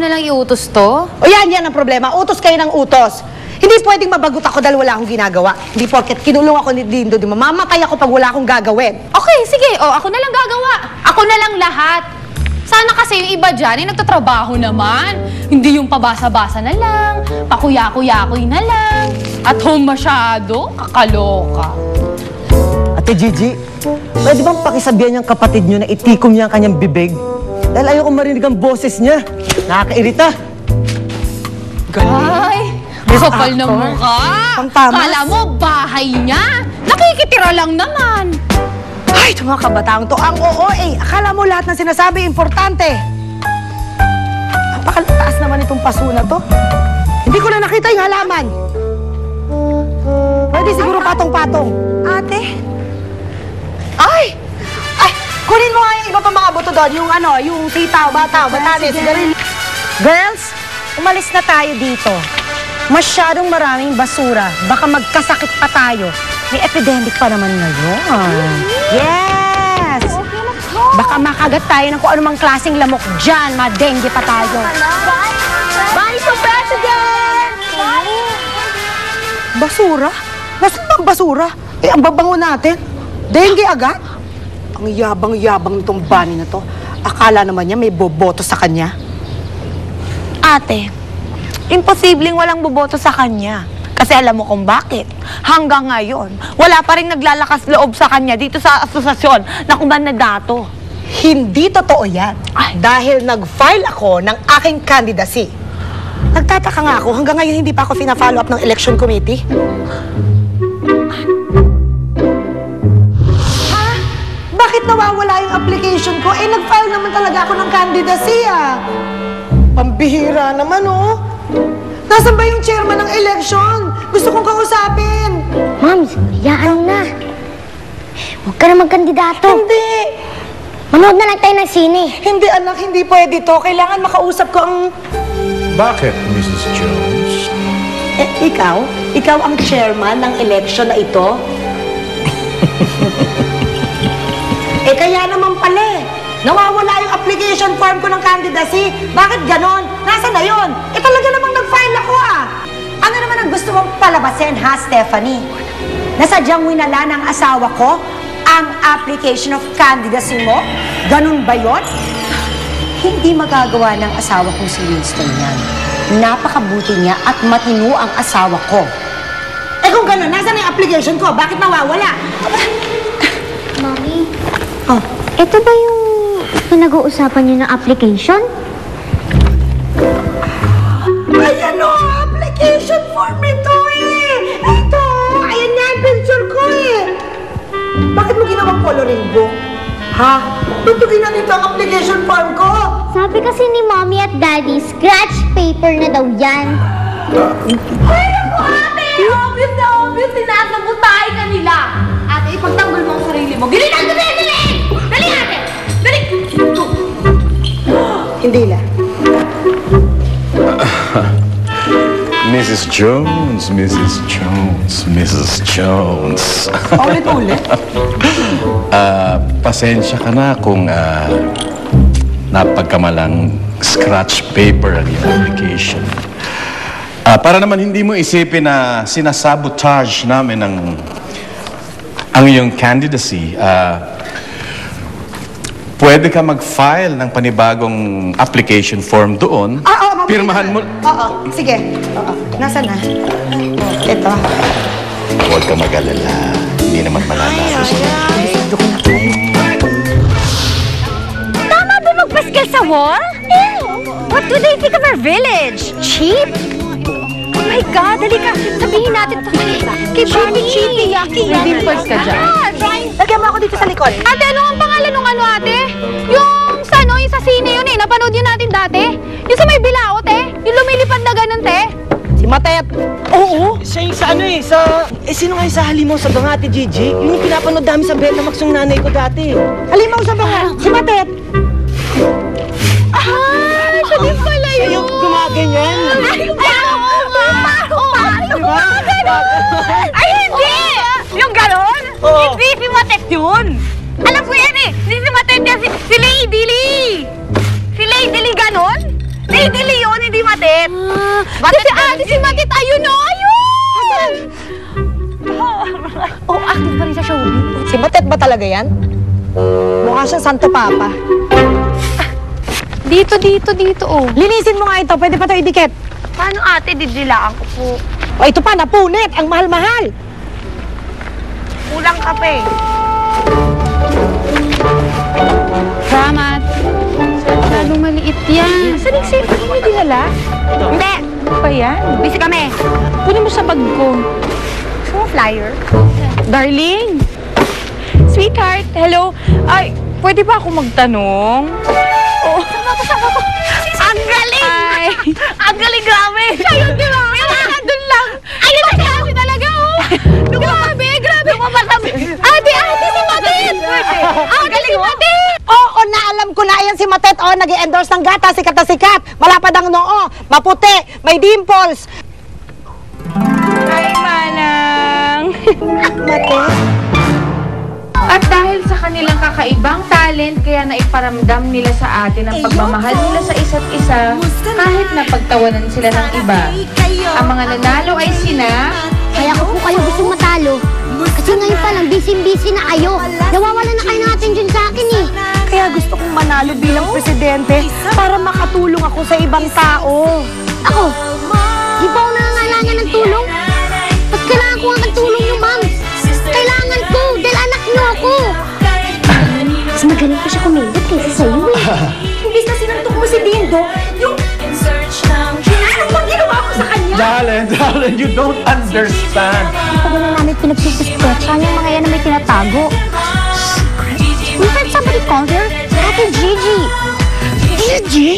na lang iutos to? O yan ang problema. Utos kayo ng utos. Hindi pwedeng mabagot ako dahil wala akong ginagawa. Hindi porket kinulong ako ni Dindo, di mamamatay ako pag wala akong gagawin. Okay, sige. O, ako na lang gagawa. Ako na lang lahat. Sana kasi yung iba dyan, nagtatrabaho naman. Hindi yung pabasa-basa na lang, pakuya-kuya-kuy na lang. At home masyado, kakaloka. Ate Gigi, pwede bang pakisabihan niyang kapatid niyo na itikom niya ang kanyang bibig? Dahil ayoko marinig ang boses niya. Nakakairita. Ay, kapal na mukha. Kala mo, bahay niya. Nakikitira lang naman. Ay, ito mga kabataang to. Ang oo eh. Akala mo lahat ng sinasabi importante. Napakalataas naman itong paso na to. Hindi ko na nakita yung halaman. Pwede siguro patong-patong. Ate? Ay! Ay! Kunin mo nga yung iba pa mga buto doon. Yung ano, yung sitaw, bataw, batanes, garin. Girls, umalis na tayo dito. Masyadong maraming basura. Baka magkasakit pa tayo. May epidemic pa naman ngayon. Yes! Baka makagat tayo ng kung anumang klaseng lamok dyan. Madengue pa tayo. Bye to President! Basura? Nasaan bang basura? Eh, ang babango natin. Dengue agad? Ang yabang-yabang nitong bunny na to. Akala naman niya may boboto sa kanya. Ate, imposibleng walang boboto sa kanya. Kasi alam mo kung bakit. Hanggang ngayon, wala pa rin naglalakas loob sa kanya dito sa asosasyon na kumandato. Hindi totoo yan. Dahil nag-file ako ng aking candidacy. Nagtataka nga ako, hanggang ngayon hindi pa ako fina-follow up ng election committee. Ha? Bakit nawawala yung application ko? Eh, nag-file naman talaga ako ng candidacy, ah. Pambihira naman, oh. Nasaan ba yung chairman ng election? Gusto kong kausapin. Mams, hayaan na. Huwag ka na magkandidato. Hindi. Manood na lang tayo ng sine. Hindi, anak. Hindi pwede to. Kailangan makausap ko ang... Bakit, Mrs. Jones? Eh, ikaw? Ikaw ang chairman ng election na ito? Eh, kaya naman pala eh. Nawawala yung application form ko ng candidacy. Bakit ganon? Nasaan na yun? Eh, talaga namang nag-file ako, ah. Ano naman ang gusto mong palabasin, ha, Stephanie? Nasadyang winala ng asawa ko ang application of candidacy mo? Ganun ba yun? Hindi magagawa ng asawa kong si Winston yan. Napakabuti niya at matino ang asawa ko. Eh, kung ganon, nasaan na yung application ko? Bakit nawawala? Mami, Oh, ito ba yung pinag-uusapan niyo ng application? ayan o, application form ito eh. Ito, ayan nga ang picture ko eh. Bakit mo ginawang coloring book? Ha? Ba't mo ginanito ang application form ko? Sabi kasi ni Mommy at Daddy, scratch paper na daw yan. Ay, naku, ate! Obvious na obvious, sinasabutay ka nila. Ate, ipagtanggol mo ang sarili mo. Dali na, dali, dali! Dali, ate! Dali! Hindi na. Mrs. Jones, Mrs. Jones, Mrs. Jones. Ulit-ulit. Pasensya ka na kung napagkamalang scratch paper ang iyong application. Para naman hindi mo isipin na sinasabotage namin ang iyong candidacy, pwede ka mag-file ng panibagong application form doon. Pirmahan mo. Oo, sige. Oo, nasaan na? Ito. Huwag ka mag-alala. Hindi naman malalabos. Tama ba magpaskil sa wall? What do they think of our village? Cheap? Oh my God, dali ka. Sabihin natin to kay Baby Chippy, Yaki. May dimples ka dyan. Lagyan mo ako dito sa likod. Ate, ano ang pangalan ng ano, ate? Yung sa ano, yung sa sine yun eh. Napanood yun natin dati. Yung sa may bilaot eh. Yung lumilipad na ganun, te. Si Matet. Oo. Siya yung sa ano eh, sino nga yung sa halimaw sa banga, Ate Gigi? Yung pinapanood namin sa Betamax yung nanay ko dati. Halimaw sa banga. Si Matet. Ay, siya din pala yun. Yung gumaganyan. Ay, hindi! Yung ganon? Hindi si Matet yun! Alam ko yan eh! Hindi si Matet yan, si Lady Lee! Si Lady Lee ganon? Hindi Leon, hindi Matet. Si ate, si Matit, ayun o, ayun! Oh, active pa rin sa showbiz. Si Matet ba talaga yan? Mukha siyang Santo Papa. Dito, oh. Linisin mo nga ito, pwede pa ito idikit. Paano ate, didilaan ko po? O ito pa, napunit, ang mahal-mahal. Kulang kape. Salamat. Lalong maliit yan. Saan yung cellphone mo dinala? Hindi. Ano pa yan? Busy kami. Kunin mo sa bag ko. Gusto mo flyer? Darling! Sweetheart, hello? Ay, pwede ba ako magtanong? Oh. Ang galing! Ay, Ang galing, grabe! Siya yun, di ba? Nandun lang. Ayun na siya. Kasi talaga, oh. Grabe. Ate, si Matit. Ate, si Matit. Oo, na alam ko na yan si Matet. Oh, nag-endorse ng gata, sikat na sikat. Malapad ang noo, maputi, may dimples. hi, Manang! Matet? At dahil sa kanilang kakaibang talent, kaya naiparamdam nila sa atin ang pagmamahal nila sa isa't isa kahit napagtawanan sila ng iba. Ang mga nanalo ay sina... Kaya ko po kayo gustong matalo. Kasi ngayon pa lang, busy-busy na kayo. Nawawala na kayo ng atensyon sa akin eh. Kaya gusto kong manalo bilang presidente para makatulong ako sa ibang tao. Ako, di ba ako nangangailangan ng tulong? Ba't kailangan ko nga ng tulong nyo, ma'am? Kailangan ko, dahil anak nyo ako. Mas magaling pa siya kumilot kaysa sa'yo eh. Imbis na sinantok mo si Dindo, yung... Ano bang ginawa ko sa kanya? Darling, you don't understand. Tagal na namin pinagsususpetsa yung mga yan na may tinatago. We heard somebody call her Ate Gigi. Gigi?